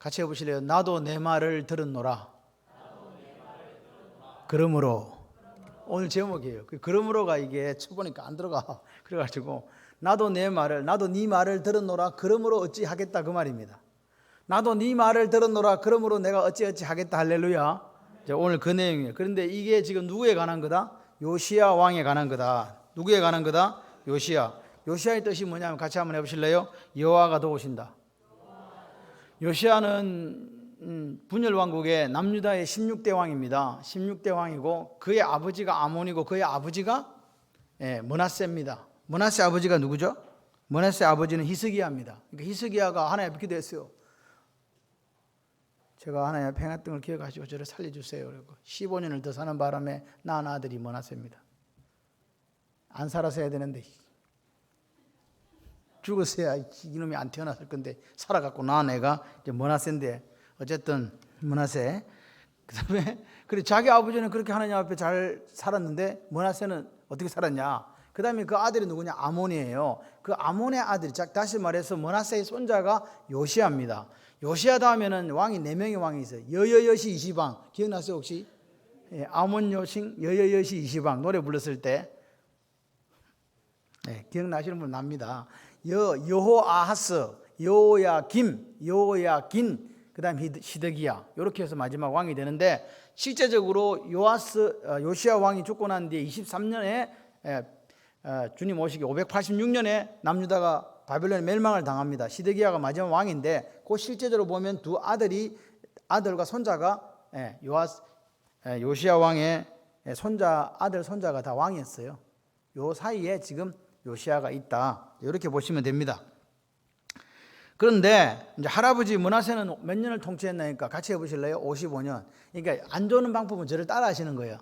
같이 해보실래요? 나도 내 말을 들었노라. 그러므로. 오늘 제목이에요. 그러므로가 이게 쳐보니까 안 들어가. 그래가지고 나도 네 말을 들었노라. 그러므로 어찌 하겠다 그 말입니다. 나도 네 말을 들었노라. 그러므로 내가 어찌 하겠다. 할렐루야. 오늘 그 내용이에요. 그런데 이게 지금 누구에 관한 거다? 요시야 왕에 관한 거다. 누구에 관한 거다? 요시야. 요시야의 뜻이 뭐냐면 같이 한번 해보실래요? 여호와가 도우신다. 요시야는 분열 왕국의 남유다의 16대 왕입니다. 16대 왕이고 그의 아버지가 아몬이고 그의 아버지가 므낫세입니다. 므낫세 아버지가 누구죠? 므낫세 아버지는 히스기야입니다. 그러니까 히스기야가 하나님 앞에 기도했어요. 제가 하나님 앞에 행했던 걸 기억하시고 저를 살려주세요. 그리고 15년을 더 사는 바람에 낳은 아들이 므낫세입니다. 안 살아서 해야 되는데 죽었어야 이놈이 안 태어났을 건데 살아갖고 낳은 애가 이제 므낫세인데 어쨌든 므낫세. 그다음에 그래 자기 아버지는 그렇게 하나님 앞에 잘 살았는데 므낫세는 어떻게 살았냐? 그다음에 그 아들이 누구냐? 아몬이에요. 그 아몬의 아들이 다시 말해서 므낫세의 손자가 요시야입니다. 요시야 다음에는 왕이 4명의 왕이 있어요. 여여여시 이시방 기억나세요 혹시? 아몬 요신 여여여시 이시방 노래 불렀을 때 기억나시는 분 납니다. 여호아하스, 여호야김, 여호야긴, 그 다음 시드기야 이렇게 해서 마지막 왕이 되는데 실제적으로 요시야 왕이 죽고 난 뒤에 23년에 주님 오시기 586년에 남유다가 바벨론의 멸망을 당합니다. 시드기야가 마지막 왕인데 그 실제적으로 보면 두 아들과 손자가 요시야 왕의 아들 손자가 다 왕이었어요. 요 사이에 지금 요시야가 있다. 이렇게 보시면 됩니다. 그런데 이제 할아버지 므낫세는 몇 년을 통치했나니까 같이 해보실래요? 55년. 그러니까 안 좋은 방법은 저를 따라 하시는 거예요.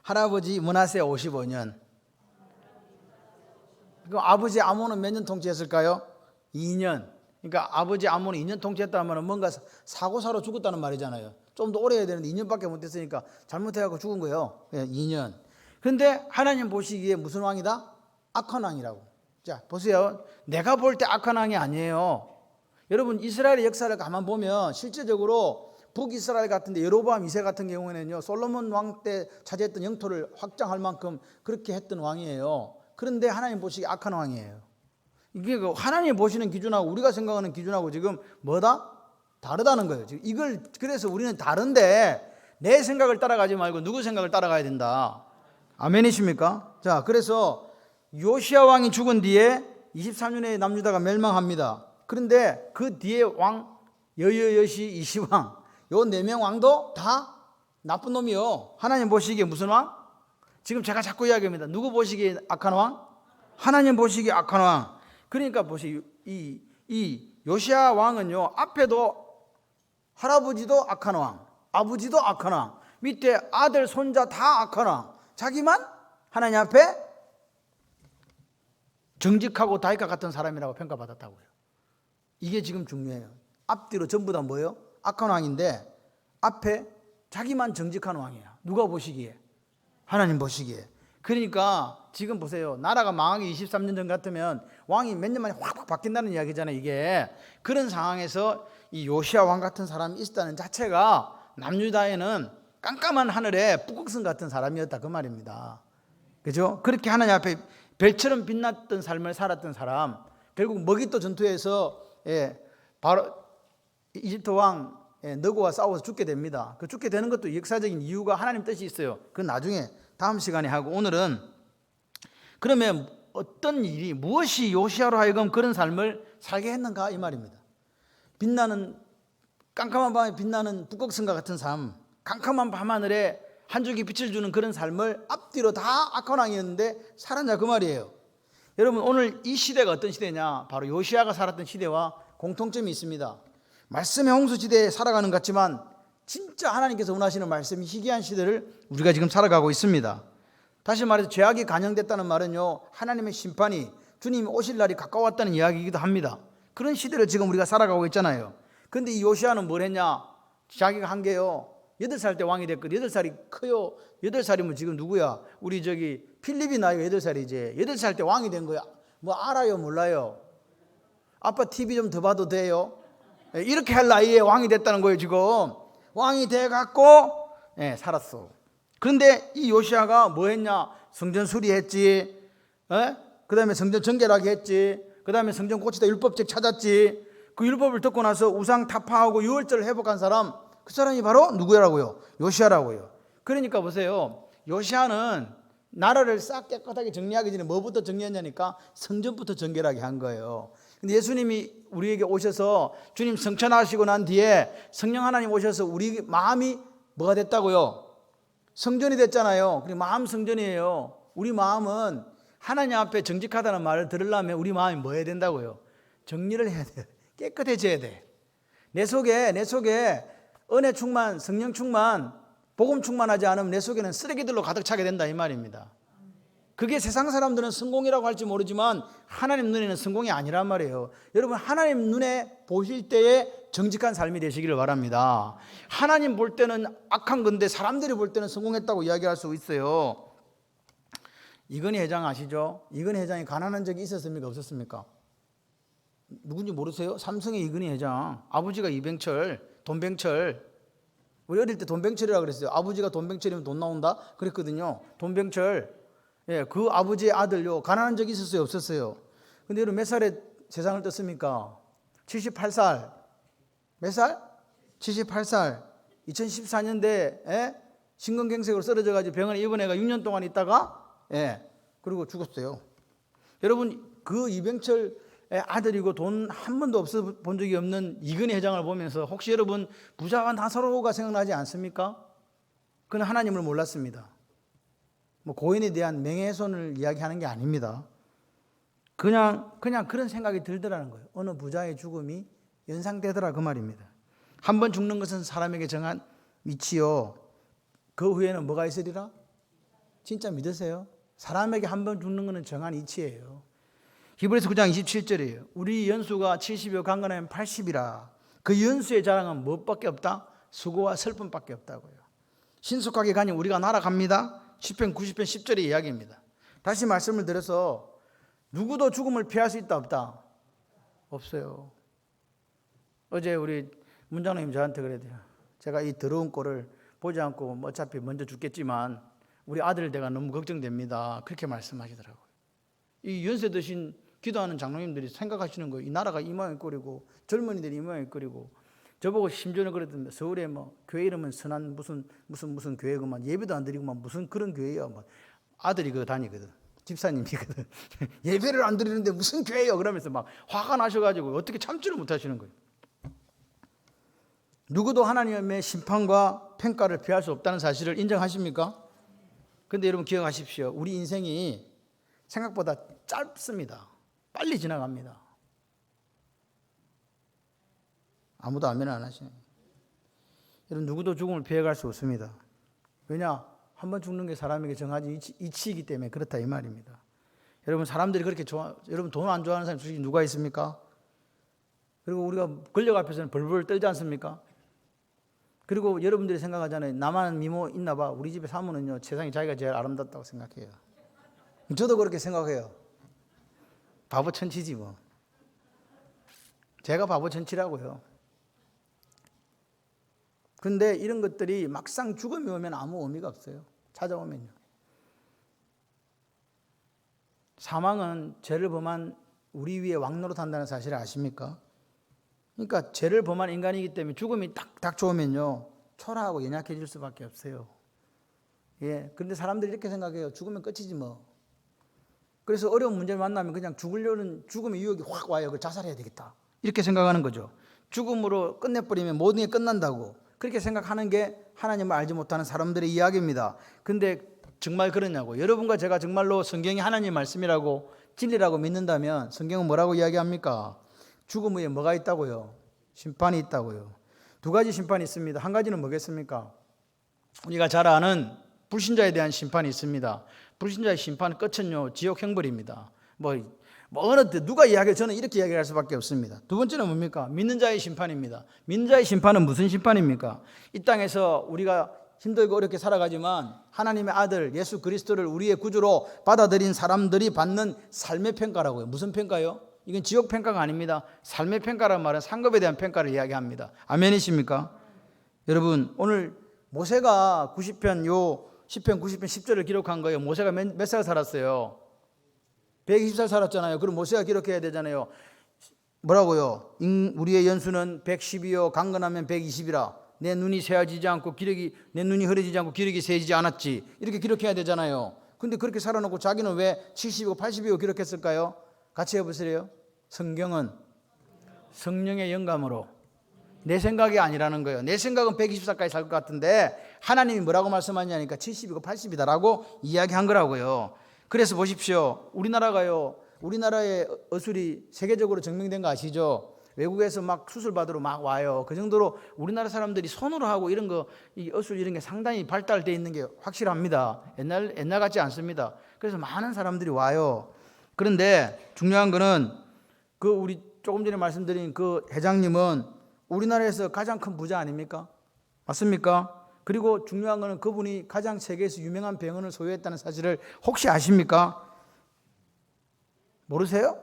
할아버지 므낫세 55년. 그럼 아버지 아몬은 몇 년 통치했을까요? 2년. 그러니까 아버지 아몬은 2년 통치했다면 뭔가 사고사로 죽었다는 말이잖아요. 좀 더 오래 해야 되는데 2년밖에 못했으니까 잘못해갖고 죽은 거예요. 2년. 그런데 하나님 보시기에 무슨 왕이다? 악한 왕이라고. 자 보세요. 내가 볼 때 악한 왕이 아니에요. 여러분 이스라엘의 역사를 가만 보면 실제적으로 북이스라엘 같은데 여로보암 2세 같은 경우에는요 솔로몬 왕 때 차지했던 영토를 확장할 만큼 그렇게 했던 왕이에요. 그런데 하나님 보시기에 악한 왕이에요. 이게 하나님 보시는 기준하고 우리가 생각하는 기준하고 지금 뭐다? 다르다는 거예요. 지금 이걸 그래서 우리는 다른데 내 생각을 따라가지 말고 누구 생각을 따라가야 된다. 아멘이십니까? 자, 그래서 요시야 왕이 죽은 뒤에 23년에 남유다가 멸망합니다. 그런데 그 뒤에 왕 여여여시 이시왕 요 4명 왕도 다 나쁜 놈이요. 하나님 보시기에 무슨 왕? 지금 제가 자꾸 이야기합니다. 누구 보시기에 악한 왕? 하나님 보시기에 악한 왕. 그러니까 보세요. 이 요시야 왕은요 앞에도 할아버지도 악한 왕, 아버지도 악한 왕, 밑에 아들 손자 다 악한 왕. 자기만 하나님 앞에 정직하고 다윗과 같은 사람이라고 평가받았다고요. 이게 지금 중요해요. 앞뒤로 전부 다 뭐예요? 악한 왕인데 앞에 자기만 정직한 왕이야. 누가 보시기에? 하나님 보시기에. 그러니까 지금 보세요. 나라가 망하기 23년 전 같으면 왕이 몇 년 만에 확 바뀐다는 이야기잖아요. 이게 그런 상황에서 이 요시야 왕 같은 사람이 있었다는 자체가 남유다에는 깜깜한 하늘에 북극성 같은 사람이었다 그 말입니다. 그죠? 그렇게 하나님 앞에 별처럼 빛났던 삶을 살았던 사람, 결국 머깃도 전투에서 바로 이집트 왕 너고와 싸워서 죽게 됩니다. 그 죽게 되는 것도 역사적인 이유가 하나님 뜻이 있어요. 그건 나중에 다음 시간에 하고 오늘은 그러면 어떤 일이 무엇이 요시야로 하여금 그런 삶을 살게 했는가 이 말입니다. 빛나는 깜깜한 밤에 빛나는 북극성과 같은 삶, 깜깜한 밤하늘에 한 줄기 빛을 주는 그런 삶을 앞뒤로 다 악한 왕이었는데 살았냐 그 말이에요. 여러분 오늘 이 시대가 어떤 시대냐? 바로 요시야가 살았던 시대와 공통점이 있습니다. 말씀의 홍수 시대에 살아가는 것 같지만 진짜 하나님께서 원하시는 말씀이 희귀한 시대를 우리가 지금 살아가고 있습니다. 다시 말해서 죄악이 간영됐다는 말은요 하나님의 심판이 주님이 오실 날이 가까웠다는 이야기이기도 합니다. 그런 시대를 지금 우리가 살아가고 있잖아요. 그런데 이 요시야는 뭘 했냐? 자기가 한 게요 8살 때 왕이 됐거든. 8살이 커요. 8살이면 지금 누구야? 우리 필립이 나이가 8살이지. 8살 때 왕이 된 거야. 뭐 알아요 몰라요? 아빠 TV 좀 더 봐도 돼요? 이렇게 할 나이에 왕이 됐다는 거예요. 지금 왕이 돼갖고 살았어. 그런데 이 요시야가 뭐 했냐? 성전 수리했지, 그 다음에 성전 정결하게 했지, 그 다음에 성전 고치다 율법책 찾았지. 그 율법을 듣고 나서 우상 타파하고 유월절을 회복한 사람, 그 사람이 바로 누구라고요? 요시야라고요. 그러니까 보세요, 요시야는 나라를 싹 깨끗하게 정리하기 전에 뭐부터 정리했냐니까 성전부터 정결하게 한 거예요. 근데 예수님이 우리에게 오셔서 주님 성천하시고 난 뒤에 성령 하나님 오셔서 우리 마음이 뭐가 됐다고요? 성전이 됐잖아요. 그리고 마음 성전이에요. 우리 마음은 하나님 앞에 정직하다는 말을 들으려면 우리 마음이 뭐 해야 된다고요? 정리를 해야 돼요. 깨끗해져야 돼. 내 속에 은혜 충만, 성령 충만, 복음 충만하지 않으면 내 속에는 쓰레기들로 가득 차게 된다 이 말입니다. 그게 세상 사람들은 성공이라고 할지 모르지만 하나님 눈에는 성공이 아니란 말이에요. 여러분, 하나님 눈에 보실 때에 정직한 삶이 되시기를 바랍니다. 하나님 볼 때는 악한 건데 사람들이 볼 때는 성공했다고 이야기할 수 있어요. 이건희 회장 아시죠? 이건희 회장이 가난한 적이 있었습니까? 없었습니까? 누군지 모르세요? 삼성의 이건희 회장, 아버지가 이병철, 돈병철. 우리 어릴 때 돈병철이라고 그랬어요. 아버지가 돈병철이면 돈 나온다 그랬거든요. 돈병철. 그 아버지의 아들요, 가난한 적이 있었어요? 없었어요? 근데 여러분 몇 살에 세상을 떴습니까? 78살. 몇 살? 78살. 2014년대에 심근경색으로 쓰러져가지고 병원에 입원해가 6년 동안 있다가 그리고 죽었어요. 여러분, 그 이병철의 아들이고 돈 한 번도 없어 본 적이 없는 이건희 회장을 보면서 혹시 여러분 부자와 나사로가 생각나지 않습니까? 그는 하나님을 몰랐습니다. 뭐 고인에 대한 명예훼손을 이야기하는 게 아닙니다. 그냥 그런 생각이 들더라는 거예요. 어느 부자의 죽음이 연상되더라 그 말입니다. 한 번 죽는 것은 사람에게 정한 위치요, 그 후에는 뭐가 있으리라? 진짜 믿으세요? 사람에게 한 번 죽는 것은 정한 이치예요. 히브리서 9장 27절이에요. 우리 연수가 70이요 강건하면 80이라. 그 연수의 자랑은 무엇밖에 없다? 수고와 슬픔밖에 없다고요. 신속하게 가니 우리가 날아갑니다. 시편 90편 10절의 이야기입니다. 다시 말씀을 드려서 누구도 죽음을 피할 수 있다 없다? 없어요. 어제 우리 문장님 저한테 그랬대요. 제가 이 더러운 꼴을 보지 않고 어차피 먼저 죽겠지만 우리 아들 대가 너무 걱정됩니다. 그렇게 말씀하시더라고요. 이 연세 드신 기도하는 장로님들이 생각하시는 거예요. 이 나라가 이 모양일 꼴이고 젊은이들이 이 모양일 꼴이고. 저보고 심지어는 그랬던데, 서울에 뭐 교회 이름은 선한 무슨 교회구만, 예배도 안 드리고만 무슨 그런 교회야. 뭐 아들이 그거 다니거든, 집사님이거든. 예배를 안 드리는데 무슨 교회요? 그러면서 막 화가 나셔가지고 어떻게 참지를 못하시는 거예요. 누구도 하나님의 심판과 평가를 피할 수 없다는 사실을 인정하십니까? 그런데 여러분 기억하십시오. 우리 인생이 생각보다 짧습니다. 빨리 지나갑니다. 아무도 아멘 안 하시네. 여러분, 누구도 죽음을 피해갈 수 없습니다. 왜냐? 한 번 죽는 게 사람에게 정하진 이치이기 때문에 그렇다 이 말입니다. 여러분, 사람들이 그렇게 여러분 돈 안 좋아하는 사람이 솔직히 누가 있습니까? 그리고 우리가 권력 앞에서는 벌벌 떨지 않습니까? 그리고 여러분들이 생각하잖아요. 나만 미모 있나 봐. 우리 집에 사모는요, 세상에 자기가 제일 아름답다고 생각해요. 저도 그렇게 생각해요. 바보 천치지 뭐. 제가 바보 천치라고요. 그런데 이런 것들이 막상 죽음이 오면 아무 의미가 없어요. 찾아오면요. 사망은 죄를 범한 우리 위에 왕노릇한다는 사실을 아십니까? 그러니까 죄를 범한 인간이기 때문에 죽음이 딱 닥쳐오면요, 초라하고 연약해질 수밖에 없어요. 그런데 사람들이 이렇게 생각해요. 죽으면 끝이지 뭐. 그래서 어려운 문제를 만나면 그냥 죽으려는 죽음의 유혹이 확 와요. 그 자살해야 되겠다, 이렇게 생각하는 거죠. 죽음으로 끝내버리면 모든 게 끝난다고 그렇게 생각하는 게 하나님을 알지 못하는 사람들의 이야기입니다. 근데 정말 그러냐고. 여러분과 제가 정말로 성경이 하나님 말씀이라고 진리라고 믿는다면 성경은 뭐라고 이야기합니까? 죽음 후에 뭐가 있다고요? 심판이 있다고요. 두 가지 심판이 있습니다. 한 가지는 뭐겠습니까? 우리가 잘 아는 불신자에 대한 심판이 있습니다. 불신자의 심판 끝은요, 지옥 형벌입니다. 뭐 어느 때 누가 이야기해, 저는 이렇게 이야기할 수밖에 없습니다. 두 번째는 뭡니까? 믿는 자의 심판입니다. 믿는 자의 심판은 무슨 심판입니까? 이 땅에서 우리가 힘들고 어렵게 살아가지만 하나님의 아들 예수 그리스도를 우리의 구주로 받아들인 사람들이 받는 삶의 평가라고요. 무슨 평가요? 이건 지옥 평가가 아닙니다. 삶의 평가란 말은 상급에 대한 평가를 이야기합니다. 아멘이십니까? 여러분, 오늘 모세가 90편 요 10편 90편 10절을 기록한 거예요. 모세가 몇 살 살았어요? 120살 살았잖아요. 그럼 모세가 기록해야 되잖아요. 뭐라고요? 우리의 연수는 110이요 강건하면 120이라. 내 눈이 새어지지 않고 내 눈이 흐려지지 않고 기력이 세지지 않았지. 이렇게 기록해야 되잖아요. 근데 그렇게 살아놓고 자기는 왜 70이고 80이고 기록했을까요? 같이 해보세요. 성경은 성령의 영감으로 내 생각이 아니라는 거예요. 내 생각은 120살까지 살 것 같은데 하나님이 뭐라고 말씀하냐니까 70이고 80이다라고 이야기한 거라고요. 그래서 보십시오. 우리나라의 어술이 세계적으로 증명된 거 아시죠? 외국에서 막 수술 받으러 막 와요. 그 정도로 우리나라 사람들이 손으로 하고 이런 거, 이 어술 이런 게 상당히 발달되어 있는 게 확실합니다. 옛날 같지 않습니다. 그래서 많은 사람들이 와요. 그런데 중요한 거는 우리 조금 전에 말씀드린 그 회장님은 우리나라에서 가장 큰 부자 아닙니까? 맞습니까? 그리고 중요한 거는 그분이 가장 세계에서 유명한 병원을 소유했다는 사실을 혹시 아십니까? 모르세요?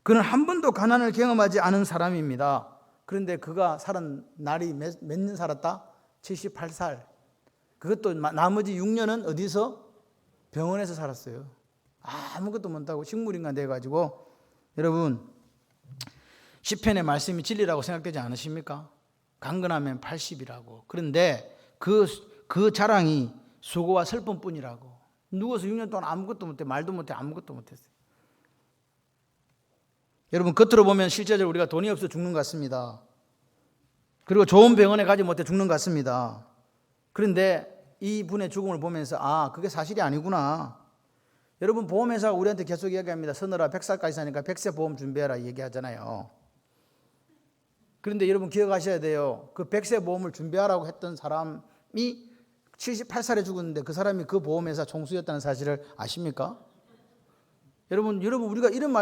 그는 한 번도 가난을 경험하지 않은 사람입니다. 그런데 그가 살은 날이 몇 년 살았다? 78살. 그것도 나머지 6년은 어디서? 병원에서 살았어요. 아무것도 못하고 식물인간 돼가지고. 여러분, 시편의 말씀이 진리라고 생각되지 않으십니까? 강건하면 80이라고. 그런데 그 자랑이 수고와 슬픔뿐이라고. 누워서 6년 동안 아무것도 못해, 말도 못해, 아무것도 못했어요. 여러분, 겉으로 보면 실제적으로 우리가 돈이 없어 죽는 것 같습니다. 그리고 좋은 병원에 가지 못해 죽는 것 같습니다. 그런데 이 분의 죽음을 보면서 그게 사실이 아니구나. 여러분, 보험회사가 우리한테 계속 이야기합니다. 서늘아 100살까지 사니까 100세 보험 준비해라 얘기하잖아요. 그런데 여러분 기억하셔야 돼요. 그 100세 보험을 준비하라고 했던 사람이 78살에 죽었는데 그 사람이 그 보험회사 총수였다는 사실을 아십니까? 여러분 우리가 이런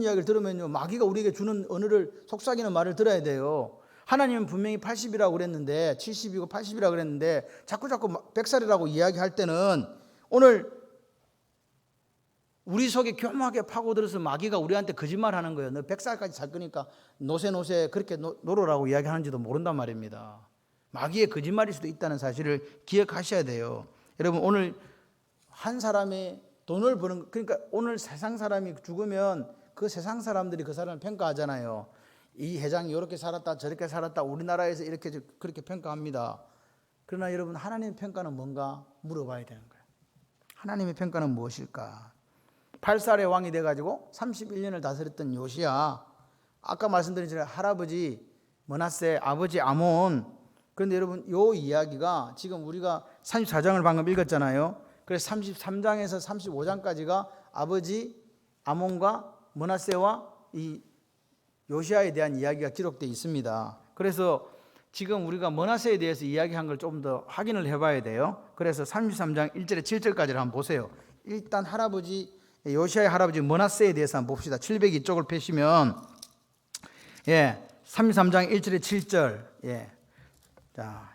이야기를 들으면요, 마귀가 우리에게 주는 언어를 속삭이는 말을 들어야 돼요. 하나님은 분명히 80이라고 그랬는데 70이고 80이라고 그랬는데 자꾸 100살이라고 이야기할 때는 오늘 우리 속에 교묘하게 파고들어서 마귀가 우리한테 거짓말하는 거예요. 너 100살까지 살 거니까 노세 그렇게 놀으라고 이야기하는지도 모른단 말입니다. 마귀의 거짓말일 수도 있다는 사실을 기억하셔야 돼요. 여러분, 오늘 한 사람의 돈을 버는, 그러니까 오늘 세상 사람이 죽으면 그 세상 사람들이 그 사람을 평가하잖아요. 이 회장이 이렇게 살았다 저렇게 살았다 우리나라에서 이렇게 그렇게 평가합니다. 그러나 여러분, 하나님의 평가는 뭔가 물어봐야 되는 거예요. 하나님의 평가는 무엇일까? 8살의 왕이 돼가지고 31년을 다스렸던 요시야, 아까 말씀드린 것처럼 할아버지 므낫세, 아버지 아몬. 그런데 여러분, 이 이야기가 지금 우리가 34장을 방금 읽었잖아요. 그래서 33장에서 35장까지가 아버지 아몬과 므낫세와 이 요시야에 대한 이야기가 기록되어 있습니다. 그래서 지금 우리가 므낫세에 대해서 이야기한 걸 좀 더 확인을 해봐야 돼요. 그래서 33장 1절에 7절까지를 한번 보세요. 일단 요시야의 할아버지 므낫세에 대해서 한번 봅시다. 702쪽을 펴시면 33장 1절에 7절. 자,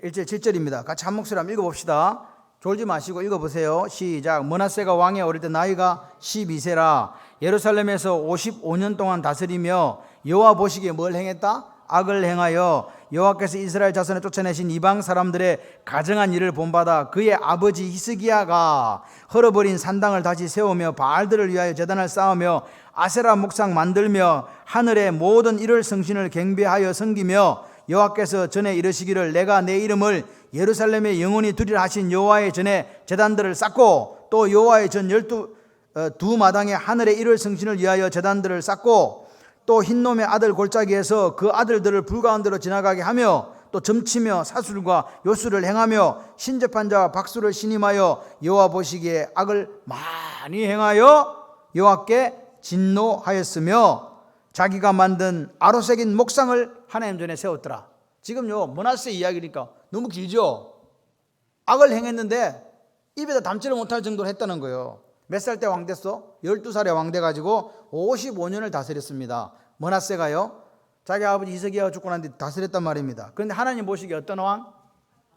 1절 7절입니다. 같이 한 목소리 한번 읽어봅시다. 졸지 마시고 읽어보세요. 시작. 므낫세가 왕에 오를 때 나이가 12세라 예루살렘에서 55년 동안 다스리며 여호와 보시기에 뭘 행했다? 악을 행하여 여호와께서 이스라엘 자손에 쫓아내신 이방 사람들의 가정한 일을 본받아 그의 아버지 히스기야가 헐어버린 산당을 다시 세우며 바알들을 위하여 제단을 쌓으며 아세라 목상 만들며 하늘의 모든 일을 성신을 경배하여 섬기며 여호와께서 전에 이르시기를 내가 내 이름을 예루살렘에 영원히 두리라 하신 여호와의 전에 제단들을 쌓고 또 여호와의 전 두 마당에 하늘의 일을 성신을 위하여 제단들을 쌓고 또 흰놈의 아들 골짜기에서 그 아들들을 불가운데로 지나가게 하며 또 점치며 사술과 요술을 행하며 신접한 자와 박수를 신임하여 여호와 보시기에 악을 많이 행하여 여호와께 진노하였으며 자기가 만든 아로새긴 목상을 하나님 전에 세웠더라. 지금요, 므낫세 이야기니까 너무 길죠? 악을 행했는데 입에다 담지를 못할 정도로 했다는 거예요. 몇 살 때 왕 됐어? 12살에 왕 돼가지고 55년을 다스렸습니다. 므낫세가요, 자기 아버지 히스기야가 죽고 난 뒤 다스렸단 말입니다. 그런데 하나님 보시기에 어떤 왕?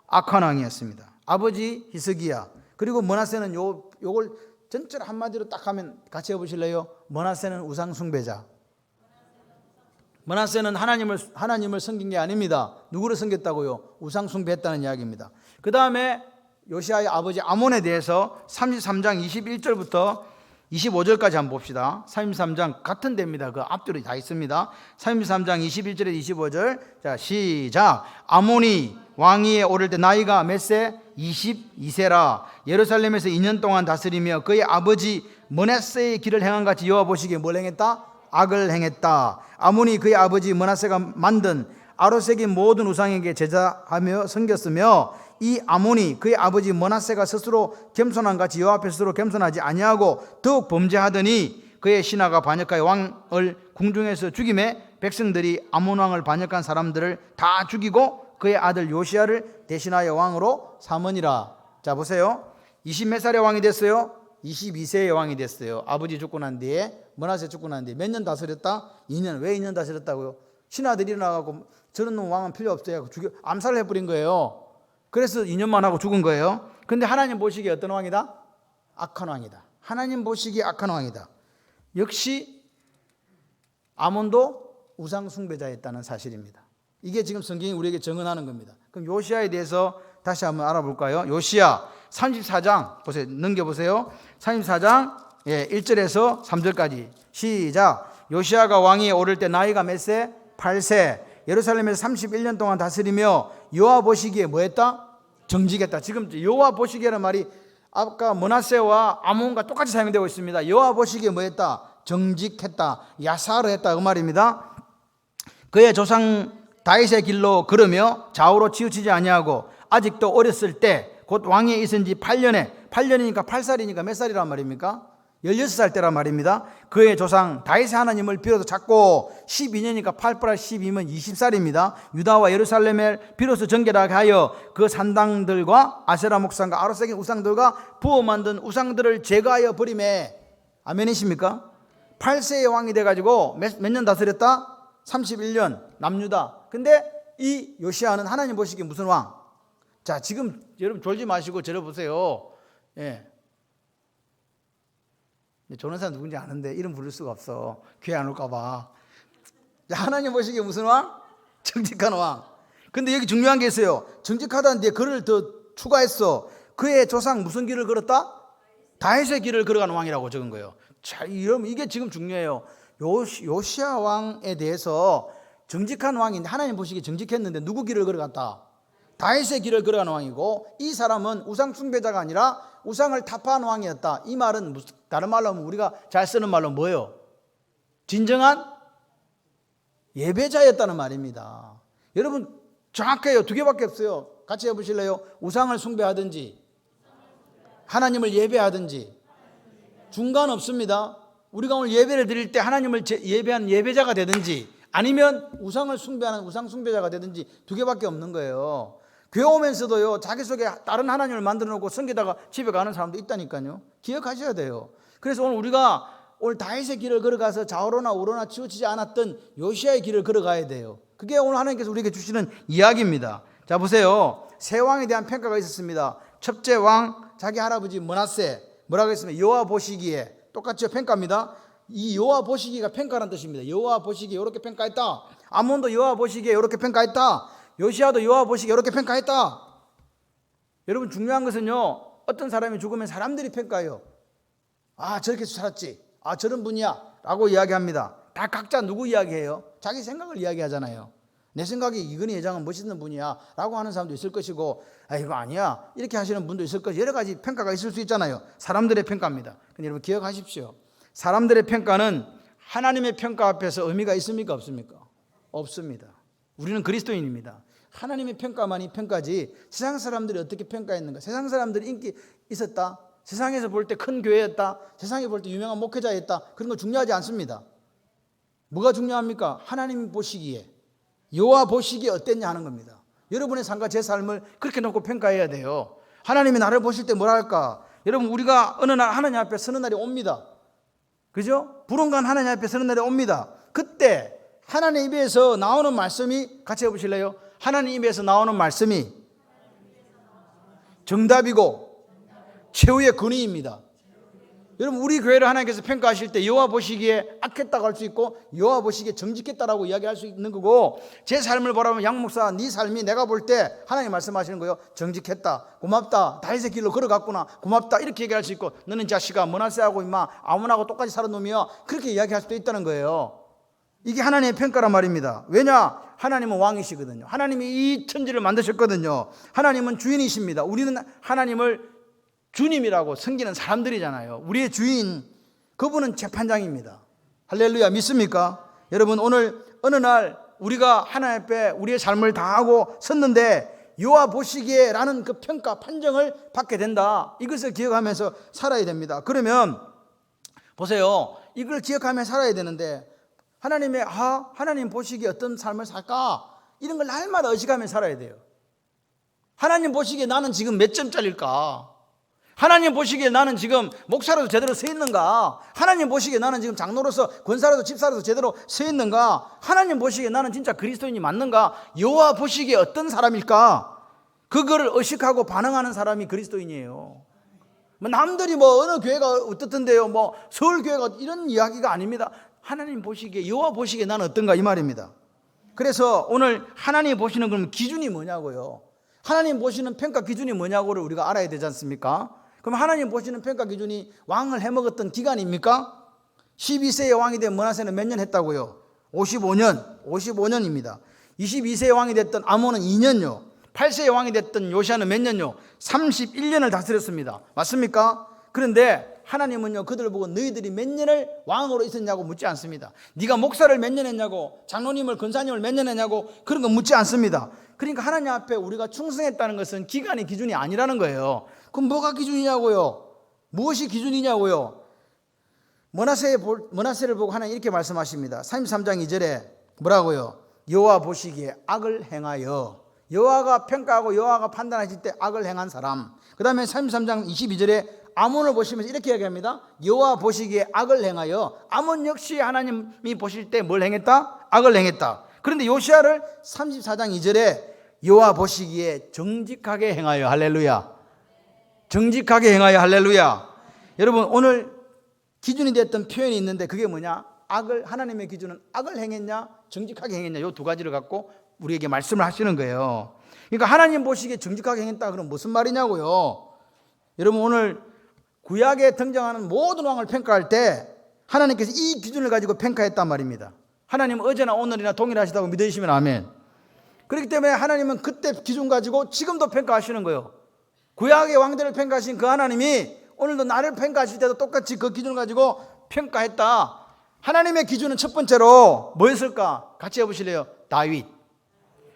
악한 왕이었습니다. 아버지 히스기야, 그리고 므낫세는 요걸 전체를 한마디로 딱 하면 같이 해보실래요? 므낫세는 우상 숭배자. 므낫세는 하나님을 섬긴 게 아닙니다. 누구를 섬겼다고요? 우상 숭배했다는 이야기입니다. 그 다음에 요시아의 아버지 아몬에 대해서 33장 21절부터 25절까지 한번 봅시다. 33장 같은 데입니다. 그 앞뒤로 다 있습니다. 33장 21절에 25절. 자, 시작. 아몬이 왕위에 오를 때 나이가 몇 세? 22세라. 예루살렘에서 2년 동안 다스리며 그의 아버지 므낫세의 길을 행한 같이 여호와 보시기에 뭘 행했다? 악을 행했다. 아몬이 그의 아버지 므낫세가 만든 아로색인 모든 우상에게 제사하며 섬겼으며 이 아몬이 그의 아버지 므낫세가 스스로 겸손한 같이 여호와 앞에 스스로 겸손하지 아니하고 더욱 범죄하더니 그의 신하가 반역하여 왕을 궁중에서 죽임에 백성들이 아몬 왕을 반역한 사람들을 다 죽이고 그의 아들 요시야를 대신하여 왕으로 삼으니라. 자, 보세요. 20몇 살의 왕이 됐어요? 22세의 왕이 됐어요. 아버지 죽고 난 뒤에, 므낫세 죽고 난 뒤에 몇 년 다스렸다? 2년. 왜 2년 다스렸다고요? 신하들이 일어나가고 저런 놈 왕은 필요 없어요. 암살을 해버린 거예요. 그래서 2년만 하고 죽은 거예요. 근데 하나님 보시기에 어떤 왕이다? 악한 왕이다. 하나님 보시기에 악한 왕이다. 역시 아몬도 우상 숭배자였다는 사실입니다. 이게 지금 성경이 우리에게 증언하는 겁니다. 그럼 요시야에 대해서 다시 한번 알아볼까요? 요시야 34장 보세요. 넘겨보세요. 34장 1절에서 3절까지 시작. 요시야가 왕위에 오를 때 나이가 몇 세? 8세. 예루살렘에서 31년 동안 다스리며 여호와 보시기에 뭐했다? 정직했다. 지금 여호와 보시기에라는 말이 아까 므낫세와 아몬과 똑같이 사용되고 있습니다. 여호와 보시기에 뭐했다? 정직했다. 야사르했다. 그 말입니다. 그의 조상 다윗의 길로 걸으며 좌우로 치우치지 아니하고 아직도 어렸을 때 곧 왕위에 있은 지 8년이니까 8살이니까 몇 살이란 말입니까? 16살 때란 말입니다. 그의 조상 다윗의 하나님을 비로소 찾고 12년이니까 8 플러스 12면 20살입니다. 유다와 예루살렘을 비로소 정결하게 하여 그 산당들과 아세라 목상과 아로색인 우상들과 부어 만든 우상들을 제거하여 버리매. 아멘이십니까? 8세의 왕이 돼가지고 몇 년 다스렸다? 31년 남유다. 근데 이 요시야는 하나님 보시기에 무슨 왕? 자, 지금 여러분 졸지 마시고 저를 보세요. 조원사 누군지 아는데 이름 부를 수가 없어. 귀에 안 올까 봐. 하나님 보시기에 무슨 왕? 정직한 왕. 근데 여기 중요한 게 있어요. 정직하다는 뒤에 그를 더 추가했어. 그의 조상 무슨 길을 걸었다? 다윗의 길을 걸어가는 왕이라고 적은 거예요. 자, 여러분 이게 지금 중요해요. 요시야 왕에 대해서 정직한 왕인데 하나님 보시기에 정직했는데 누구 길을 걸어갔다? 다윗의 길을 걸어가는 왕이고 이 사람은 우상 숭배자가 아니라 우상을 타파한 왕이었다. 이 말은 다른 말로 하면 우리가 잘 쓰는 말로 뭐예요? 진정한 예배자였다는 말입니다. 여러분 정확해요. 두 개밖에 없어요. 같이 해보실래요? 우상을 숭배하든지 하나님을 예배하든지 중간 없습니다. 우리가 오늘 예배를 드릴 때 하나님을 예배한 예배자가 되든지 아니면 우상을 숭배하는 우상 숭배자가 되든지 두 개밖에 없는 거예요. 교회 오면서도요, 자기 속에 다른 하나님을 만들어 놓고 섬기다가 집에 가는 사람도 있다니까요. 기억하셔야 돼요. 그래서 오늘 다윗의 길을 걸어가서 좌우로나 우로나 치우치지 않았던 요시야의 길을 걸어가야 돼요. 그게 오늘 하나님께서 우리에게 주시는 이야기입니다. 자, 보세요. 세 왕에 대한 평가가 있었습니다. 첫째 왕, 자기 할아버지 므낫세. 뭐라고 했습니까? 여호와 보시기에. 똑같죠? 평가입니다. 이 여호와 보시기가 평가라는 뜻입니다. 여호와 보시기에 이렇게 평가했다. 아몬도 여호와 보시기에 이렇게 평가했다. 요시야도 여호와 보시기에 이렇게 평가했다. 여러분 중요한 것은요, 어떤 사람이 죽으면 사람들이 평가해요. 아, 저렇게 살았지. 아, 저런 분이야 라고 이야기합니다. 다 각자 누구 이야기해요? 자기 생각을 이야기하잖아요. 내 생각에 이건희 회장은 멋있는 분이야 라고 하는 사람도 있을 것이고, 아, 이거 아니야 이렇게 하시는 분도 있을 것이고, 여러 가지 평가가 있을 수 있잖아요. 사람들의 평가입니다. 근데 여러분 기억하십시오. 사람들의 평가는 하나님의 평가 앞에서 의미가 있습니까? 없습니까? 없습니다. 우리는 그리스도인입니다. 하나님의 평가만이 평가지 세상 사람들이 어떻게 평가했는가, 세상 사람들이 인기 있었다, 세상에서 볼 때 큰 교회였다, 세상에 볼 때 유명한 목회자였다, 그런 거 중요하지 않습니다. 뭐가 중요합니까? 하나님 보시기에, 여호와 보시기에 어땠냐 하는 겁니다. 여러분의 삶과 제 삶을 그렇게 놓고 평가해야 돼요. 하나님이 나를 보실 때 뭐라 할까? 여러분 우리가 어느 날 하나님 앞에 서는 날이 옵니다. 그죠? 불언간 하나님 앞에 서는 날이 옵니다. 그때 하나님 입에서 나오는 말씀이, 같이 해보실래요? 하나님 입에서 나오는 말씀이 정답이고 최후의 근위입니다. 여러분 우리 교회를 하나님께서 평가하실 때 여호와 보시기에 악했다고 할 수 있고 여호와 보시기에 정직했다라고 이야기할 수 있는 거고, 제 삶을 보라면 양 목사 네 삶이 내가 볼 때 하나님 말씀하시는 거예요. 정직했다, 고맙다, 다윗의 길로 걸어갔구나, 고맙다, 이렇게 얘기할 수 있고, 너는 자식아 므낫세하고 임마 아몬하고 똑같이 살은 놈이야, 그렇게 이야기할 수도 있다는 거예요. 이게 하나님의 평가란 말입니다. 왜냐? 하나님은 왕이시거든요. 하나님이 이 천지를 만드셨거든요. 하나님은 주인이십니다. 우리는 하나님을 주님이라고 섬기는 사람들이잖아요. 우리의 주인, 그분은 재판장입니다. 할렐루야, 믿습니까? 여러분, 오늘 어느 날 우리가 하나님 앞에 우리의 삶을 다하고 섰는데 여호와 보시기에 라는 그 평가, 판정을 받게 된다. 이것을 기억하면서 살아야 됩니다. 그러면 보세요, 이걸 기억하며 살아야 되는데 하나님 보시기에 어떤 삶을 살까? 이런 걸 날마다 의식하며 살아야 돼요. 하나님 보시기에 나는 지금 몇 점짜리일까? 하나님 보시기에 나는 지금 목사로도 제대로 서 있는가? 하나님 보시기에 나는 지금 장로로서, 권사로도 집사로도 제대로 서 있는가? 하나님 보시기에 나는 진짜 그리스도인이 맞는가? 여호와 보시기에 어떤 사람일까? 그거를 의식하고 반응하는 사람이 그리스도인이에요. 남들이 어느 교회가 어떻던데요, 서울교회가, 이런 이야기가 아닙니다. 하나님 보시기에, 여호와 보시기에 나는 어떤가, 이 말입니다. 그래서 오늘 하나님 보시는 그럼 기준이 뭐냐고요? 하나님 보시는 평가 기준이 뭐냐고를 우리가 알아야 되지 않습니까? 그럼 하나님 보시는 평가 기준이 왕을 해먹었던 기간입니까? 12세의 왕이 된 므낫세는 몇 년 했다고요? 55년입니다. 22세의 왕이 됐던 아몬은 2년요. 8세의 왕이 됐던 요시아는 몇 년요? 31년을 다스렸습니다. 맞습니까? 그런데 하나님은요, 그들을 보고 너희들이 몇 년을 왕으로 있었냐고 묻지 않습니다. 네가 목사를 몇 년 했냐고, 장로님을, 권사님을 몇 년 했냐고, 그런 거 묻지 않습니다. 그러니까 하나님 앞에 우리가 충성했다는 것은 기간이 기준이 아니라는 거예요. 그럼 뭐가 기준이냐고요? 무엇이 기준이냐고요? 므낫세를 보고 하나님 이렇게 말씀하십니다. 33장 2절에 뭐라고요? 여호와 보시기에 악을 행하여, 여호와가 평가하고 여호와가 판단하실 때 악을 행한 사람. 그 다음에 33장 22절에 아몬을 보시면서 이렇게 얘기합니다. 여호와 보시기에 악을 행하여, 아몬 역시 하나님이 보실 때 뭘 행했다? 악을 행했다. 그런데 요시아를 34장 2절에 여호와 보시기에 정직하게 행하여, 할렐루야, 정직하게 행하여, 할렐루야. 여러분, 오늘 기준이 됐던 표현이 있는데 그게 뭐냐? 하나님의 기준은 악을 행했냐, 정직하게 행했냐, 이 두 가지를 갖고 우리에게 말씀을 하시는 거예요. 그러니까 하나님 보시기에 정직하게 행했다, 그럼 무슨 말이냐고요? 여러분, 오늘 구약에 등장하는 모든 왕을 평가할 때 하나님께서 이 기준을 가지고 평가했단 말입니다. 하나님은 어제나 오늘이나 동일하시다고 믿으시면 아멘. 그렇기 때문에 하나님은 그때 기준 가지고 지금도 평가하시는 거예요. 구약의 왕들을 평가하신 그 하나님이 오늘도 나를 평가하실 때도 똑같이 그 기준을 가지고 평가했다. 하나님의 기준은 첫 번째로 뭐였을까? 같이 해보실래요? 다윗.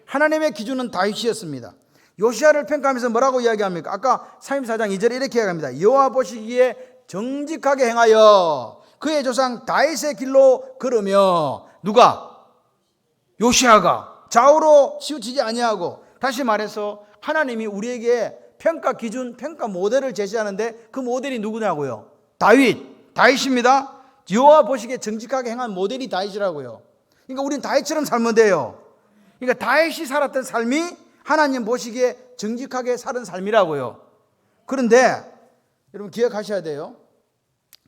하나님의 기준은 다윗이었습니다. 요시아를 평가하면서 뭐라고 이야기합니까? 아까 34장 2절에 이렇게 이야기합니다. 여호와 보시기에 정직하게 행하여 그의 조상 다윗의 길로 걸으며, 누가? 요시아가 좌우로 치우치지 아니하고. 다시 말해서 하나님이 우리에게 평가 기준, 평가 모델을 제시하는데 그 모델이 누구냐고요? 다윗입니다. 여호와 보시기에 정직하게 행한 모델이 다윗이라고요. 그러니까 우리는 다윗처럼 살면 돼요. 그러니까 다윗이 살았던 삶이 하나님 보시기에 정직하게 사는 삶이라고요. 그런데 여러분 기억하셔야 돼요.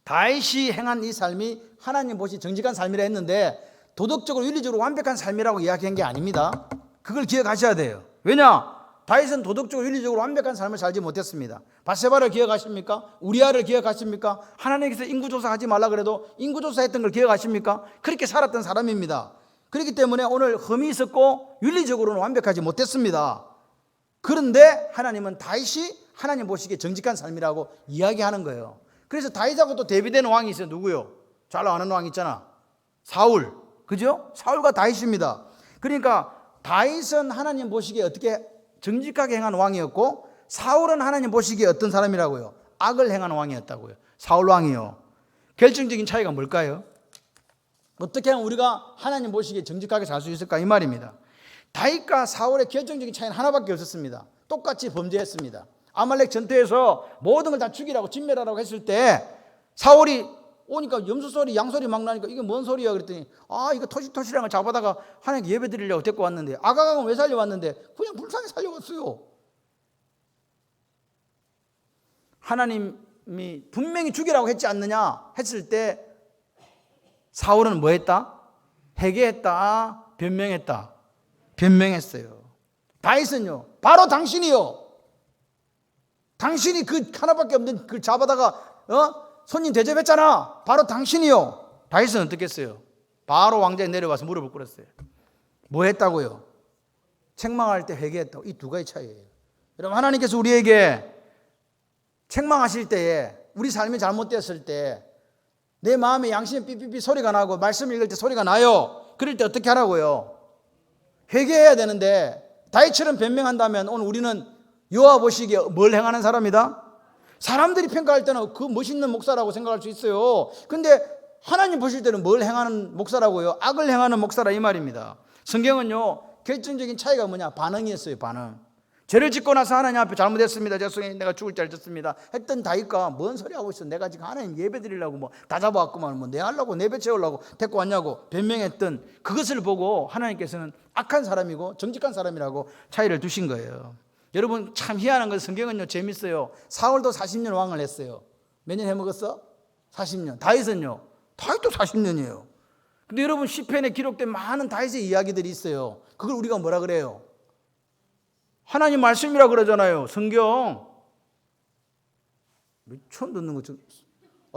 다윗이 행한 이 삶이 하나님 보시 정직한 삶이라 했는데 도덕적으로 윤리적으로 완벽한 삶이라고 이야기한 게 아닙니다. 그걸 기억하셔야 돼요. 왜냐? 다윗은 도덕적으로 윤리적으로 완벽한 삶을 살지 못했습니다. 바세바를 기억하십니까? 우리아를 기억하십니까? 하나님께서 인구조사하지 말라 그래도 인구조사했던 걸 기억하십니까? 그렇게 살았던 사람입니다. 그렇기 때문에 오늘 흠이 있었고 윤리적으로는 완벽하지 못했습니다. 그런데 하나님은 다윗이 하나님 보시기에 정직한 삶이라고 이야기하는 거예요. 그래서 다윗하고 또 대비되는 왕이 있어요. 누구요? 잘 아는 왕 있잖아. 사울. 그죠? 사울과 다윗입니다. 그러니까 다윗은 하나님 보시기에 어떻게 정직하게 행한 왕이었고, 사울은 하나님 보시기에 어떤 사람이라고요? 악을 행한 왕이었다고요. 사울 왕이요. 결정적인 차이가 뭘까요? 어떻게 하면 우리가 하나님 보시기에 정직하게 살 수 있을까, 이 말입니다. 다윗과 사울의 결정적인 차이는 하나밖에 없었습니다. 똑같이 범죄했습니다. 아말렉 전투에서 모든 걸 다 죽이라고 진멸하라고 했을 때 사울이 오니까 염소 소리, 양 소리 막 나니까 이게 뭔 소리야 그랬더니 이거 토시토시랑을 잡아다가 하나님께 예배 드리려고 데리고 왔는데, 아가강은 왜 살려왔는데 그냥 불쌍히 살려왔어요. 하나님 분명히 죽이라고 했지 않느냐 했을 때 사울은 뭐 했다? 회개했다? 변명했다? 변명했어요. 다윗은요, 바로 당신이요. 당신이 그 하나밖에 없는 그 잡아다가 손님 대접했잖아. 바로 당신이요. 다윗은 어떻게 했어요? 바로 왕자에 내려와서 무릎을 꿇었어요. 뭐 했다고요? 책망할 때 회개했다고. 이 두 가지 차이예요. 여러분, 하나님께서 우리에게 책망하실 때에, 우리 삶이 잘못되었을 때, 내 마음에 양심에 삐삐삐 소리가 나고 말씀 읽을 때 소리가 나요. 그럴 때 어떻게 하라고요? 회개해야 되는데, 다윗처럼 변명한다면 오늘 우리는 여호와 보시기에 뭘 행하는 사람이다? 사람들이 평가할 때는 그 멋있는 목사라고 생각할 수 있어요. 근데 하나님 보실 때는 뭘 행하는 목사라고요? 악을 행하는 목사라 이 말입니다. 성경은요, 결정적인 차이가 뭐냐? 반응이었어요. 반응. 죄를 짓고 나서 하나님 앞에 잘못했습니다. 죄송해요. 내가 죽을 잘 졌습니다. 했던 다윗과 뭔 소리 하고 있어? 내가 지금 하나님 예배 드리려고 뭐 다 잡아왔구만. 뭐 내 하려고 내배 채우려고 데리고 왔냐고 변명했던 그것을 보고 하나님께서는 악한 사람이고 정직한 사람이라고 차이를 두신 거예요. 여러분, 참 희한한 건 성경은요, 재밌어요. 사울도 40년 왕을 했어요. 몇 년 해먹었어? 40년. 다윗은요? 다윗도 40년이에요. 근데 여러분, 시편에 기록된 많은 다윗의 이야기들이 있어요. 그걸 우리가 뭐라 그래요? 하나님 말씀이라 그러잖아요. 성경. 처음 듣는 것처럼.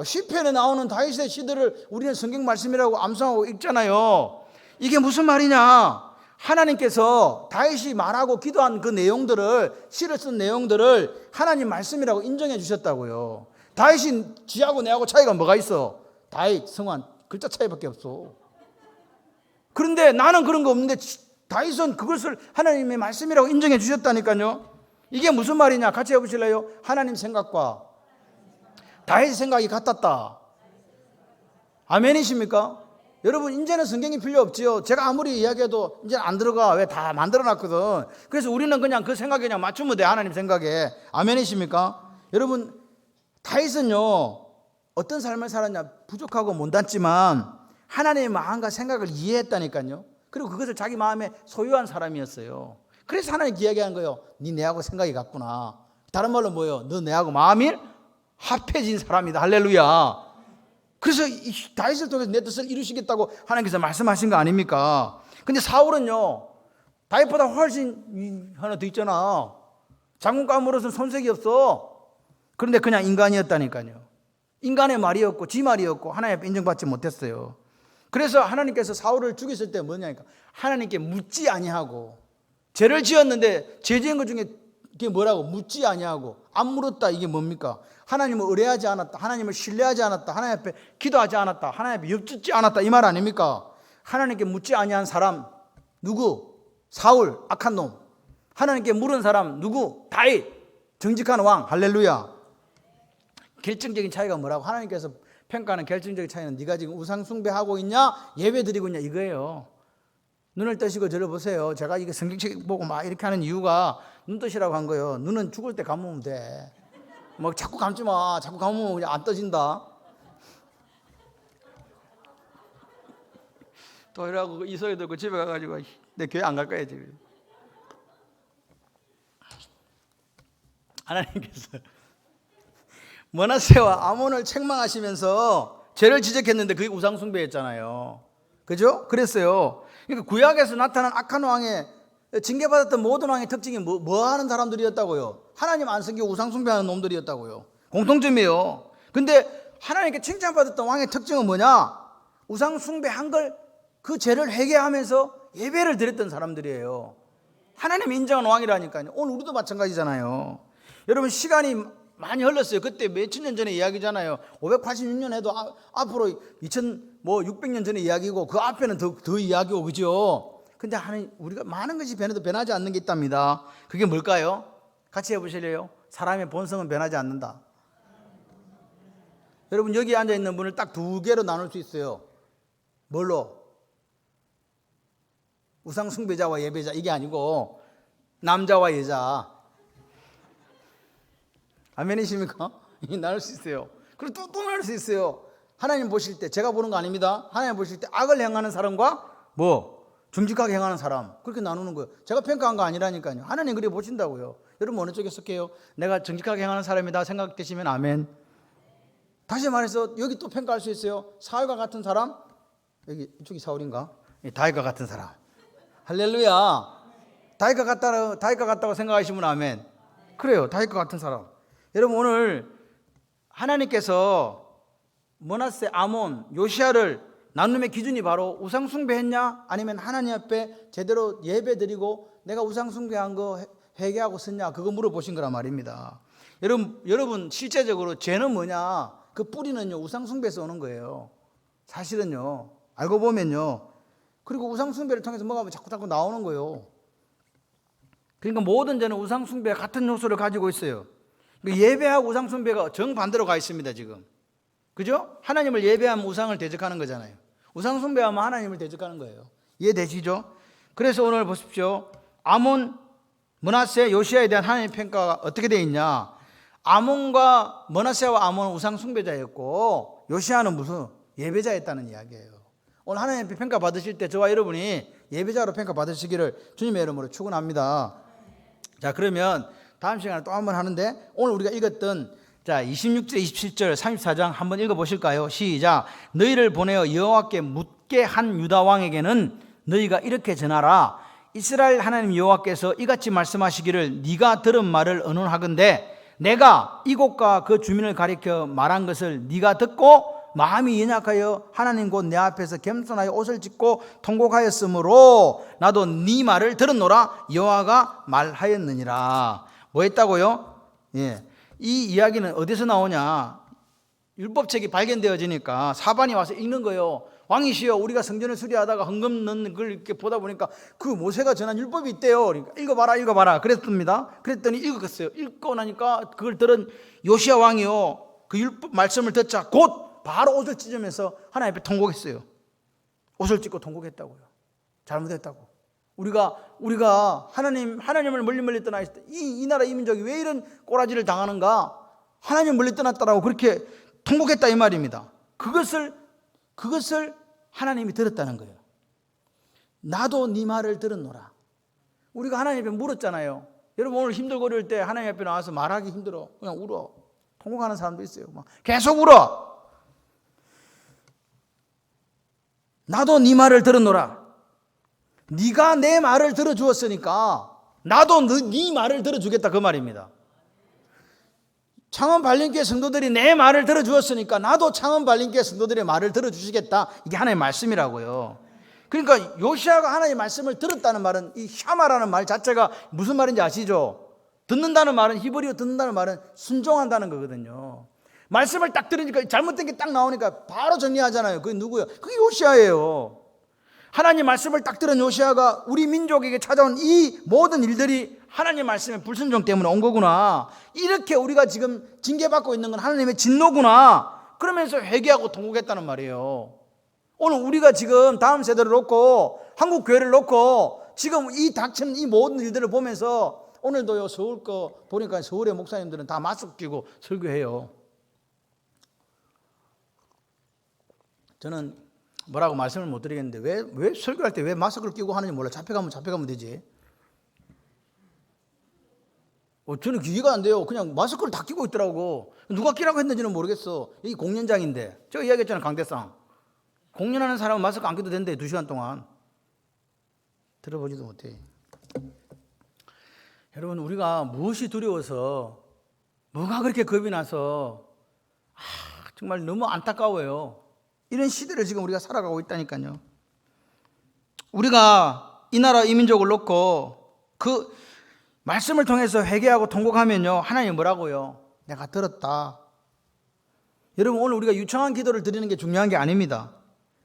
시편에 나오는 다윗의 시들을 우리는 성경 말씀이라고 암송하고 읽잖아요. 이게 무슨 말이냐? 하나님께서 다윗이 말하고 기도한 그 내용들을, 시를 쓴 내용들을 하나님 말씀이라고 인정해 주셨다고요. 다윗이 지하고 내하고 차이가 뭐가 있어? 다윗, 성환, 글자 차이밖에 없어. 그런데 나는 그런 거 없는데 다윗은 그것을 하나님의 말씀이라고 인정해 주셨다니까요. 이게 무슨 말이냐? 같이 해보실래요? 하나님 생각과 다윗의 생각이 같았다. 아멘이십니까? 여러분, 이제는 성경이 필요 없지요. 제가 아무리 이야기해도 이제 안 들어가. 왜? 다 만들어놨거든. 그래서 우리는 그냥 그 생각에 그냥 맞추면 돼. 하나님 생각에. 아멘이십니까? 여러분, 다윗은요, 어떤 삶을 살았냐? 부족하고 못났지만 하나님의 마음과 생각을 이해했다니까요. 그리고 그것을 자기 마음에 소유한 사람이었어요. 그래서 하나님 이야기하는 거예요. 네 내하고 생각이 같구나. 다른 말로 뭐예요? 너 내하고 마음이 합해진 사람이다. 할렐루야. 그래서 다윗을 통해서 내 뜻을 이루시겠다고 하나님께서 말씀하신 거 아닙니까? 근데 사울은요, 다윗보다 훨씬 하나 더 있잖아. 장군감으로서 손색이 없어. 그런데 그냥 인간이었다니까요. 인간의 말이었고 지 말이었고 하나님 앞에 인정받지 못했어요. 그래서 하나님께서 사울을 죽였을 때 뭐냐니까, 하나님께 묻지 아니하고, 죄를 지었는데 죄 지은 것 중에 이게 뭐라고? 묻지 아니하고 안 물었다. 이게 뭡니까? 하나님을 의뢰하지 않았다. 하나님을 신뢰하지 않았다. 하나님 앞에 기도하지 않았다. 하나님 앞에 엽짓지 않았다. 이 말 아닙니까? 하나님께 묻지 아니한 사람 누구? 사울, 악한 놈. 하나님께 물은 사람 누구? 다윗, 정직한 왕. 할렐루야. 결정적인 차이가 뭐라고? 하나님께서 평가하는 결정적인 차이는 네가 지금 우상 숭배하고 있냐, 예배 드리고 있냐, 이거예요. 눈을 뜨시고 저를 보세요. 제가 이게 성경책 보고 막 이렇게 하는 이유가 눈 뜨시라고 한 거예요. 눈은 죽을 때 감으면 돼. 뭐 자꾸 감지 마. 자꾸 감으면 그냥 안 떠진다. 또 이러고 이 소리 듣고 집에 가가지고 내 교회 안 갈 거야 지금. 하나님께서 므낫세와 아몬을 책망하시면서 죄를 지적했는데 그게 우상 숭배였잖아요. 그죠? 그랬어요. 그러니까 구약에서 나타난 악한 왕의 징계받았던 모든 왕의 특징이 뭐 하는 사람들이었다고요? 하나님 안 섬기고 우상 숭배하는 놈들이었다고요. 공통점이에요. 근데 하나님께 칭찬받았던 왕의 특징은 뭐냐? 우상 숭배한 걸 그 죄를 회개하면서 예배를 드렸던 사람들이에요. 하나님이 인정한 왕이라니까요. 오늘 우리도 마찬가지잖아요. 여러분, 시간이 많이 흘렀어요. 그때 몇천 년 전의 이야기잖아요. 586년 해도 앞으로 600년 전의 이야기고 그 앞에는 더 이야기고, 그죠? 근데 하나님, 우리가 많은 것이 변해도 변하지 않는 게 있답니다. 그게 뭘까요? 같이 해보실래요? 사람의 본성은 변하지 않는다. 여러분, 여기 앉아있는 분을 딱 두 개로 나눌 수 있어요. 뭘로? 우상 숭배자와 예배자, 이게 아니고 남자와 여자. 아멘이십니까? 나눌 수 있어요. 그리고 또 나눌 수 있어요. 하나님 보실 때, 제가 보는 거 아닙니다. 하나님 보실 때 악을 행하는 사람과 정직하게 행하는 사람, 그렇게 나누는 거예요. 제가 평가한 거 아니라니까요. 하나님 그렇게 보신다고요. 여러분 어느 쪽에 속해요? 내가 정직하게 행하는 사람이다 생각되시면 아멘. 다시 말해서 여기 또 평가할 수 있어요. 사울과 같은 사람, 여기 이쪽이 사울인가? 다윗과 같은 사람. 할렐루야. 다윗과 같다고 생각하시면 아멘. 그래요. 다윗과 같은 사람. 여러분 오늘 하나님께서 므낫세, 아몬, 요시야를 나눔의 기준이 바로 우상 숭배했냐 아니면 하나님 앞에 제대로 예배드리고 내가 우상 숭배한 거 회개하고 썼냐 그거 물어보신 거란 말입니다. 여러분 실제적으로 죄는 뭐냐? 그 뿌리는요 우상 숭배에서 오는 거예요. 사실은요. 알고 보면요. 그리고 우상 숭배를 통해서 뭐가 자꾸 나오는 거예요. 그러니까 모든 죄는 우상 숭배와 같은 요소를 가지고 있어요. 예배하고 우상 숭배가 정반대로 가 있습니다 지금. 그죠? 하나님을 예배하면 우상을 대적하는 거잖아요. 우상 숭배하면 하나님을 대적하는 거예요. 이해되시죠? 그래서 오늘 보십시오. 아몬, 므낫세, 요시야에 대한 하나님의 평가가 어떻게 되어 있냐? 아몬과 므낫세와 아몬은 우상 숭배자였고 요시야는 무슨 예배자였다는 이야기예요. 오늘 하나님의 평가 받으실 때 저와 여러분이 예배자로 평가 받으시기를 주님의 이름으로 축원합니다. 자, 그러면 다음 시간에 또 한 번 하는데 오늘 우리가 읽었던 자 26절 27절 34장 한번 읽어보실까요? 시작. 너희를 보내어 여호와께 묻게 한 유다 왕에게는 너희가 이렇게 전하라. 이스라엘 하나님 여호와께서 이같이 말씀하시기를 네가 들은 말을 의논하건대 내가 이곳과 그 주민을 가리켜 말한 것을 네가 듣고 마음이 연약하여 하나님 곧 내 앞에서 겸손하여 옷을 찢고 통곡하였으므로 나도 네 말을 들었노라 여호와가 말하였느니라. 뭐 했다고요? 예. 이 이야기는 어디서 나오냐? 율법책이 발견되어지니까 사반이 와서 읽는 거예요. 왕이시여 우리가 성전을 수리하다가 헌금 넣는 걸 이렇게 보다 보니까 그 모세가 전한 율법이 있대요. 그러니까 읽어봐라 그랬습니다. 그랬더니 읽었어요. 읽고 나니까 그걸 들은 요시야 왕이요 그 율법 말씀을 듣자 곧 바로 옷을 찢으면서 하나님 앞에 통곡했어요. 옷을 찢고 통곡했다고요. 잘못했다고. 우리가 하나님을 멀리 떠나 있을 때 이 나라 이 민족이 왜 이런 꼬라지를 당하는가? 하나님 멀리 떠났다라고 그렇게 통곡했다 이 말입니다. 그것을 하나님이 들었다는 거예요. 나도 네 말을 들었노라. 우리가 하나님 앞에 물었잖아요. 여러분 오늘 힘들고 어려울 때 하나님 앞에 나와서 말하기 힘들어. 그냥 울어. 통곡하는 사람도 있어요. 막 계속 울어. 나도 네 말을 들었노라. 네가 내 말을 들어주었으니까 나도 네 말을 들어주겠다 그 말입니다. 창원 발림교회 성도들이 내 말을 들어주었으니까 나도 창원 발림교회 성도들의 말을 들어주시겠다. 이게 하나님의 말씀이라고요. 그러니까 요시야가 하나님의 말씀을 들었다는 말은 이 샤마라는 말 자체가 무슨 말인지 아시죠? 듣는다는 말은 히브리어 듣는다는 말은 순종한다는 거거든요. 말씀을 딱 들으니까 잘못된 게 딱 나오니까 바로 정리하잖아요. 그게 누구예요? 그게 요시야예요. 하나님 말씀을 딱 들은 요시야가 우리 민족에게 찾아온 이 모든 일들이 하나님 말씀의 불순종 때문에 온 거구나. 이렇게 우리가 지금 징계받고 있는 건 하나님의 진노구나. 그러면서 회개하고 통곡했다는 말이에요. 오늘 우리가 지금 다음 세대를 놓고 한국 교회를 놓고 지금 이 닥치는 이 모든 일들을 보면서 오늘도요 서울 거 보니까 서울의 목사님들은 다 마스크 끼고 설교해요. 저는 뭐라고 말씀을 못 드리겠는데 왜 설교할 때 왜 마스크를 끼고 하는지 몰라. 잡혀가면 되지. 저는 이해가 안 돼요. 그냥 마스크를 다 끼고 있더라고. 누가 끼라고 했는지는 모르겠어. 여기 공연장인데 제가 이야기했잖아요. 강대상 공연하는 사람은 마스크 안 껴도 된대. 2시간 동안. 들어보지도 못해. 여러분 우리가 무엇이 두려워서 뭐가 그렇게 겁이 나서 정말 너무 안타까워요. 이런 시대를 지금 우리가 살아가고 있다니까요. 우리가 이 나라 이 민족을 놓고 그 말씀을 통해서 회개하고 통곡하면요 하나님 뭐라고요? 내가 들었다. 여러분 오늘 우리가 유창한 기도를 드리는 게 중요한 게 아닙니다.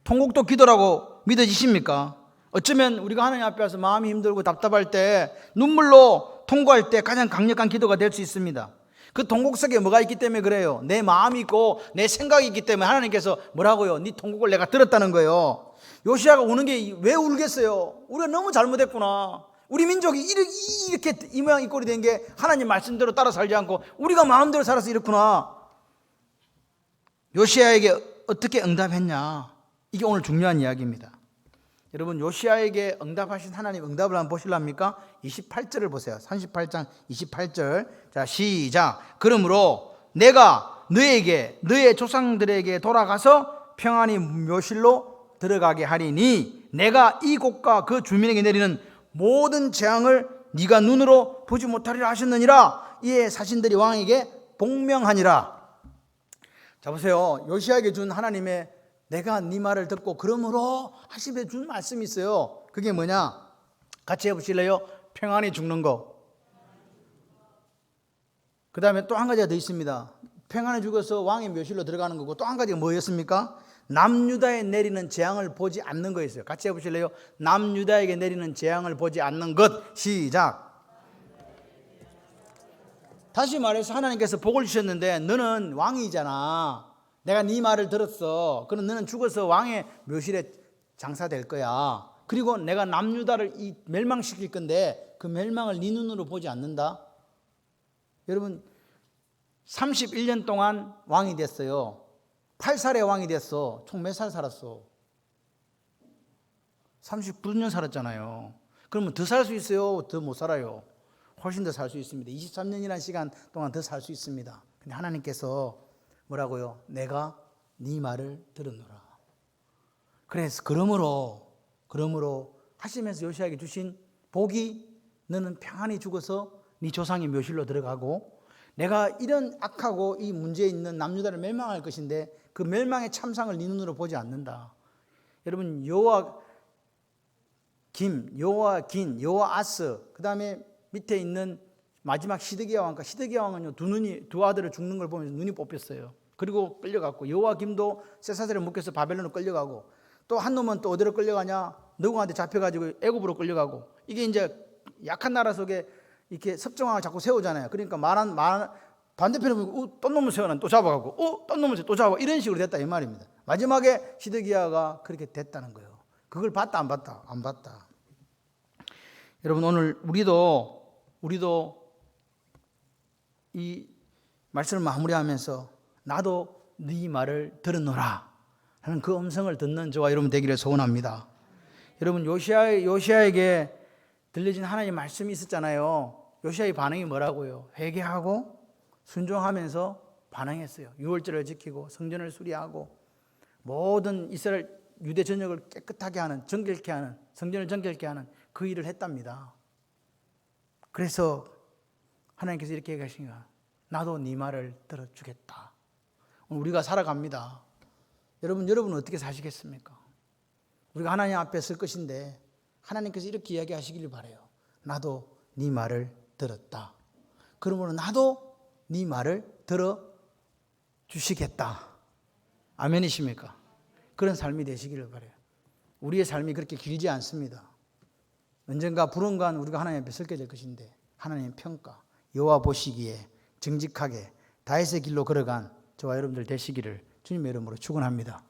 통곡도 기도라고 믿어지십니까? 어쩌면 우리가 하나님 앞에 와서 마음이 힘들고 답답할 때 눈물로 통곡할 때 가장 강력한 기도가 될 수 있습니다. 그 통곡 속에 뭐가 있기 때문에 그래요. 내 마음이 있고 내 생각이 있기 때문에 하나님께서 뭐라고요? 네 통곡을 내가 들었다는 거예요. 요시야가 우는 게 왜 울겠어요? 우리가 너무 잘못했구나. 우리 민족이 이렇게 이 모양 이 꼴이 된 게 하나님 말씀대로 따라 살지 않고 우리가 마음대로 살아서 이렇구나. 요시야에게 어떻게 응답했냐? 이게 오늘 중요한 이야기입니다. 여러분 요시야에게 응답하신 하나님 응답을 한번 보실랍니까? 28절을 보세요. 38장 28절. 자 시작. 그러므로 내가 너에게 너의 조상들에게 돌아가서 평안히 묘실로 들어가게 하리니 내가 이곳과 그 주민에게 내리는 모든 재앙을 네가 눈으로 보지 못하리라 하셨느니라. 이에 사신들이 왕에게 복명하니라. 자 보세요. 요시야에게 준 하나님의 내가 네 말을 듣고 그러므로 하시며 준 말씀이 있어요. 그게 뭐냐? 같이 해보실래요? 평안히 죽는 거. 그 다음에 또 한 가지가 더 있습니다. 평안히 죽어서 왕의 묘실로 들어가는 거고 또 한 가지가 뭐였습니까? 남유다에 내리는 재앙을 보지 않는 거였어요. 같이 해보실래요? 남유다에게 내리는 재앙을 보지 않는 것. 시작. 다시 말해서 하나님께서 복을 주셨는데 너는 왕이잖아. 내가 네 말을 들었어. 그럼 너는 죽어서 왕의 묘실에 장사될 거야. 그리고 내가 남유다를 멸망시킬 건데 그 멸망을 네 눈으로 보지 않는다. 여러분 31년 동안 왕이 됐어요. 8살에 왕이 됐어. 총 몇 살 살았어? 39년 살았잖아요. 그러면 더 살 수 있어요? 더 못 살아요? 훨씬 더 살 수 있습니다. 23년이라는 시간 동안 더 살 수 있습니다. 근데 하나님께서 뭐라고요? 내가 네 말을 들었노라. 그래서 그러므로 하시면서 요시야에게 주신 복이 너는 평안히 죽어서 네 조상의 묘실로 들어가고 내가 이런 악하고 이 문제에 있는 남유다를 멸망할 것인데 그 멸망의 참상을 네 눈으로 보지 않는다. 여러분 요아스 그 다음에 밑에 있는 마지막 시드기야 왕과 시드기야 왕은요 두 아들을 죽는 걸 보면서 눈이 뽑혔어요. 그리고 끌려갔고 요아김도 쇠사슬에 묶여서 바벨론으로 끌려가고 또 한 놈은 또 어디로 끌려가냐? 너구한테 잡혀가지고 애굽으로 끌려가고 이게 이제 약한 나라 속에 이렇게 섭정왕을 자꾸 세우잖아요. 그러니까 반대편에 보고 떤 놈을 세워놔 또 잡아가고 떤 놈을 또 잡아 이런 식으로 됐다 이 말입니다. 마지막에 시드기야가 그렇게 됐다는 거예요. 그걸 봤다 안 봤다? 안 봤다. 여러분 오늘 우리도 이 말씀을 마무리하면서 나도 네 말을 들었노라 하는 그 음성을 듣는 저와 여러분 되기를 소원합니다. 여러분 요시야에게 들려진 하나님의 말씀이 있었잖아요. 요시야의 반응이 뭐라고요? 회개하고 순종하면서 반응했어요. 유월절을 지키고 성전을 수리하고 모든 이스라엘 유대 전역을 깨끗하게 하는 정결케 하는 성전을 정결케 하는 그 일을 했답니다. 그래서 하나님께서 이렇게 얘기하신 거야. 나도 네 말을 들어주겠다. 우리가 살아갑니다. 여러분은 어떻게 사시겠습니까? 우리가 하나님 앞에 설 것인데 하나님께서 이렇게 이야기하시기를 바라요. 나도 네 말을 들었다. 그러므로 나도 네 말을 들어주시겠다. 아멘이십니까? 그런 삶이 되시기를 바라요. 우리의 삶이 그렇게 길지 않습니다. 언젠가 불언간 우리가 하나님 앞에 설게 될 것인데 하나님의 평가, 여호와 보시기에 정직하게 다윗의 길로 걸어간 저와 여러분들 되시기를 주님의 이름으로 축원합니다.